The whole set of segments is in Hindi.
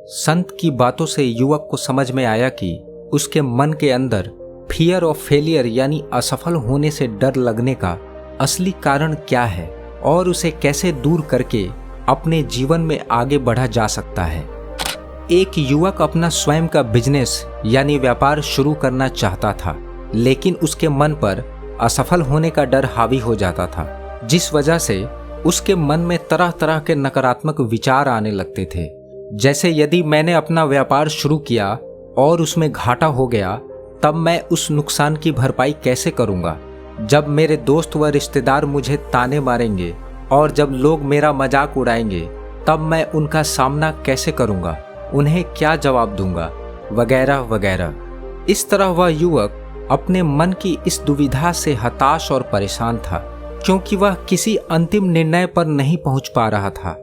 संत की बातों से युवक को समझ में आया कि उसके मन के अंदर फियर ऑफ फेलियर यानी असफल होने से डर लगने का असली कारण क्या है और उसे कैसे दूर करके अपने जीवन में आगे बढ़ा जा सकता है। एक युवक अपना स्वयं का बिजनेस यानी व्यापार शुरू करना चाहता था, लेकिन उसके मन पर असफल होने का डर हावी हो जाता था, जिस वजह से उसके मन में तरह तरह के नकारात्मक विचार आने लगते थे। जैसे यदि मैंने अपना व्यापार शुरू किया और उसमें घाटा हो गया, तब मैं उस नुकसान की भरपाई कैसे करूंगा? जब मेरे दोस्त व रिश्तेदार मुझे ताने मारेंगे और जब लोग मेरा मजाक उड़ाएंगे, तब मैं उनका सामना कैसे करूंगा? उन्हें क्या जवाब दूंगा? वगैरह वगैरह। इस तरह वह युवक अपने मन की इस दुविधा से हताश और परेशान था, क्योंकि वह किसी अंतिम निर्णय पर नहीं पहुंच पा रहा था।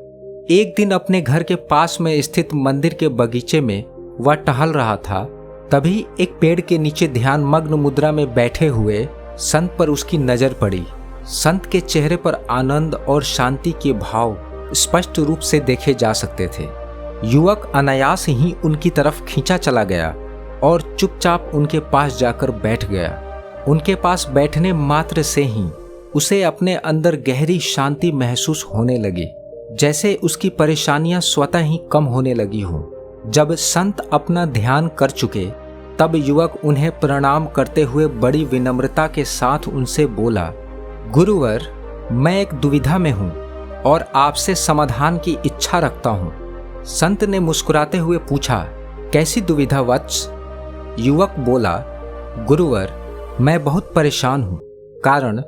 एक दिन अपने घर के पास में स्थित मंदिर के बगीचे में वह टहल रहा था। तभी एक पेड़ के नीचे ध्यान मग्न मुद्रा में बैठे हुए संत पर उसकी नजर पड़ी। संत के चेहरे पर आनंद और शांति के भाव स्पष्ट रूप से देखे जा सकते थे। युवक अनायास ही उनकी तरफ खींचा चला गया और चुपचाप उनके पास जाकर बैठ गया। उनके पास बैठने मात्र से ही उसे अपने अंदर गहरी शांति महसूस होने लगी, जैसे उसकी परेशानियां स्वतः ही कम होने लगी हों। जब संत अपना ध्यान कर चुके, तब युवक उन्हें प्रणाम करते हुए बड़ी विनम्रता के साथ उनसे बोला, गुरुवर, मैं एक दुविधा में हूँ और आपसे समाधान की इच्छा रखता हूँ। संत ने मुस्कुराते हुए पूछा, कैसी दुविधा वत्स? युवक बोला, गुरुवर, मैं बहुत परेशान हूँ, कारण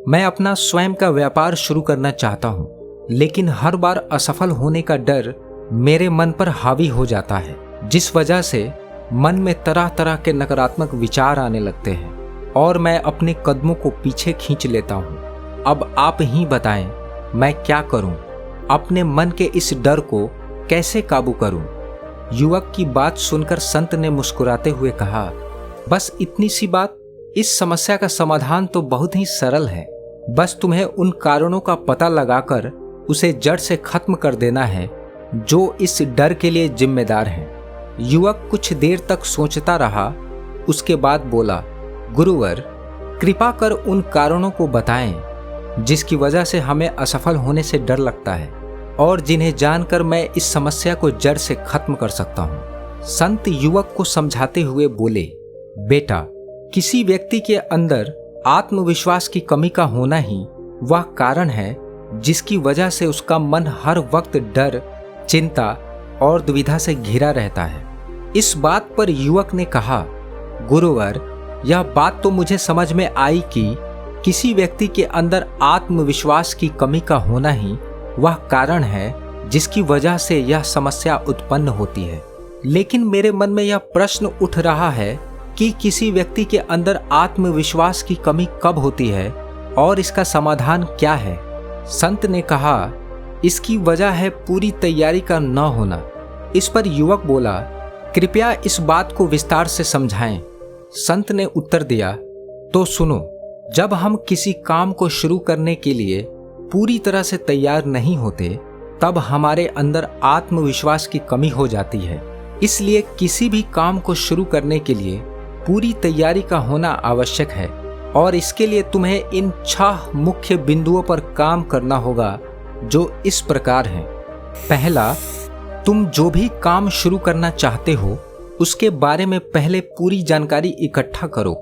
मैं अपना स्वयं का व्यापार शुरू करना चाहता हूँ, लेकिन हर बार असफल होने का डर मेरे मन पर हावी हो जाता है, जिस वजह से मन में तरह तरह के नकारात्मक विचार आने लगते हैं और मैं अपने कदमों को पीछे खींच लेता हूँ। अब आप ही बताएं, मैं क्या करूँ? अपने मन के इस डर को कैसे काबू करूँ? युवक की बात सुनकर संत ने मुस्कुराते हुए कहा, बस इतनी सी बात? इस समस्या का समाधान तो बहुत ही सरल है। बस तुम्हें उन कारणों का पता लगाकर उसे जड़ से खत्म कर देना है जो इस डर के लिए जिम्मेदार हैं। युवक कुछ देर तक सोचता रहा, उसके बाद बोला, गुरुवर, कृपा कर उन कारणों को बताएं जिसकी वजह से हमें असफल होने से डर लगता है और जिन्हें जानकर मैं इस समस्या को जड़ से खत्म कर सकता हूँ। संत युवक को समझाते हुए बोले, बेटा, किसी व्यक्ति के अंदर आत्मविश्वास की कमी का होना ही वह कारण है जिसकी वजह से उसका मन हर वक्त डर, चिंता और दुविधा से घिरा रहता है। इस बात पर युवक ने कहा, गुरुवर, यह बात तो मुझे समझ में आई कि किसी व्यक्ति के अंदर आत्मविश्वास की कमी का होना ही वह कारण है जिसकी वजह से यह समस्या उत्पन्न होती है। लेकिन मेरे मन में यह प्रश्न उठ रहा है कि किसी व्यक्ति के अंदर आत्मविश्वास की कमी कब होती है और इसका समाधान क्या है? संत ने कहा, इसकी वजह है पूरी तैयारी का न होना। इस पर युवक बोला, कृपया इस बात को विस्तार से समझाएं। संत ने उत्तर दिया, तो सुनो, जब हम किसी काम को शुरू करने के लिए पूरी तरह से तैयार नहीं होते, तब हमारे अंदर आत्मविश्वास की कमी हो जाती है। इसलिए किसी भी काम को शुरू करने के लिए पूरी तैयारी का होना आवश्यक है और इसके लिए तुम्हें इन 6 मुख्य बिंदुओं पर काम करना होगा, जो इस प्रकार हैं। पहला, तुम जो भी काम शुरू करना चाहते हो उसके बारे में पहले पूरी जानकारी इकट्ठा करो।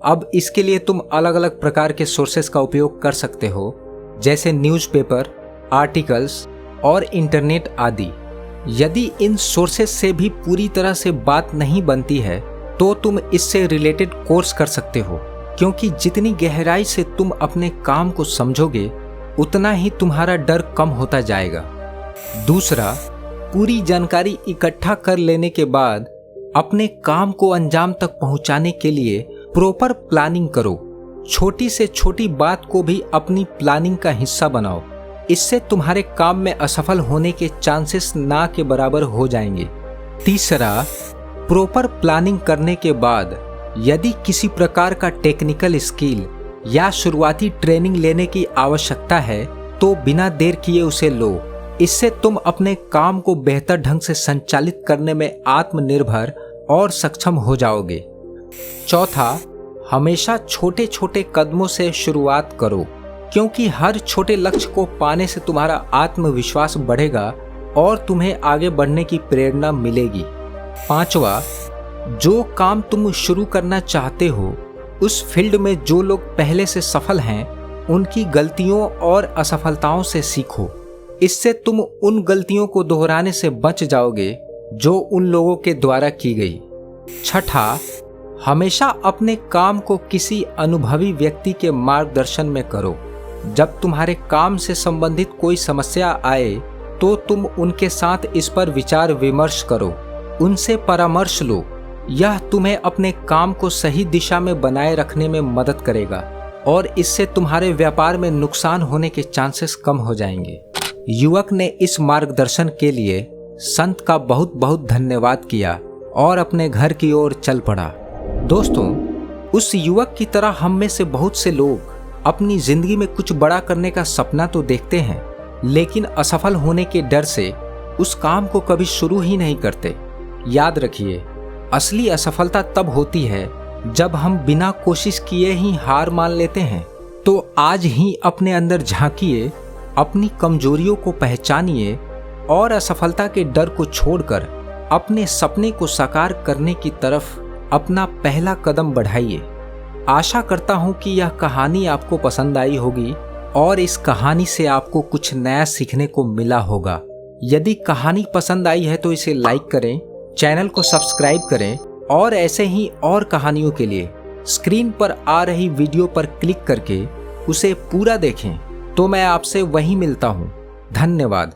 अब इसके लिए तुम अलग अलग प्रकार के सोर्सेस का उपयोग कर सकते हो, जैसे न्यूज़पेपर, आर्टिकल्स और इंटरनेट आदि। यदि इन सोर्सेस से भी पूरी तरह से बात नहीं बनती है तो तुम इससे रिलेटेड कोर्स कर सकते हो, क्योंकि जितनी गहराई से तुम अपने काम को समझोगे उतना ही तुम्हारा डर कम होता जाएगा। दूसरा, पूरी जानकारी इकट्ठा कर लेने के बाद अपने काम को अंजाम तक पहुंचाने के लिए प्रॉपर प्लानिंग करो। छोटी से छोटी बात को भी अपनी प्लानिंग का हिस्सा बनाओ। इससे तुम्हारे काम में असफल होने के चांसेस ना के बराबर हो जाएंगे। तीसरा, प्रॉपर प्लानिंग करने के बाद यदि किसी प्रकार का टेक्निकल स्किल या शुरुआती ट्रेनिंग लेने की आवश्यकता है तो बिना देर किए उसे लो इससे तुम अपने काम को बेहतर ढंग से संचालित करने में आत्मनिर्भर और सक्षम हो जाओगे। चौथा, हमेशा छोटे छोटे कदमों से शुरुआत करो, क्योंकि हर छोटे लक्ष्य को पाने से तुम्हारा आत्मविश्वास बढ़ेगा और तुम्हें आगे बढ़ने की प्रेरणा मिलेगी। पांचवा, जो काम तुम शुरू करना चाहते हो उस फील्ड में जो लोग पहले से सफल हैं उनकी गलतियों और असफलताओं से सीखो। इससे तुम उन गलतियों को दोहराने से बच जाओगे जो उन लोगों के द्वारा की गई। छठा, हमेशा अपने काम को किसी अनुभवी व्यक्ति के मार्गदर्शन में करो। जब तुम्हारे काम से संबंधित कोई समस्या आए तो तुम उनके साथ इस पर विचार विमर्श करो, उनसे परामर्श लो। यह तुम्हें अपने काम को सही दिशा में बनाए रखने में मदद करेगा और इससे तुम्हारे व्यापार में नुकसान होने के चांसेस कम हो जाएंगे। युवक ने इस मार्गदर्शन के लिए संत का बहुत बहुत धन्यवाद किया और अपने घर की ओर चल पड़ा। दोस्तों, उस युवक की तरह हम में से बहुत से लोग अपनी जिंदगी में कुछ बड़ा करने का सपना तो देखते हैं, लेकिन असफल होने के डर से उस काम को कभी शुरू ही नहीं करते। याद रखिए, असली असफलता तब होती है जब हम बिना कोशिश किए ही हार मान लेते हैं। तो आज ही अपने अंदर झांकिए, अपनी कमजोरियों को पहचानिए और असफलता के डर को छोड़कर अपने सपने को साकार करने की तरफ अपना पहला कदम बढ़ाइए। आशा करता हूं कि यह कहानी आपको पसंद आई होगी और इस कहानी से आपको कुछ नया सीखने को मिला होगा। यदि कहानी पसंद आई है तो इसे लाइक करें, चैनल को सब्सक्राइब करें और ऐसे ही और कहानियों के लिए स्क्रीन पर आ रही वीडियो पर क्लिक करके उसे पूरा देखें। तो मैं आपसे वहीं मिलता हूं। धन्यवाद।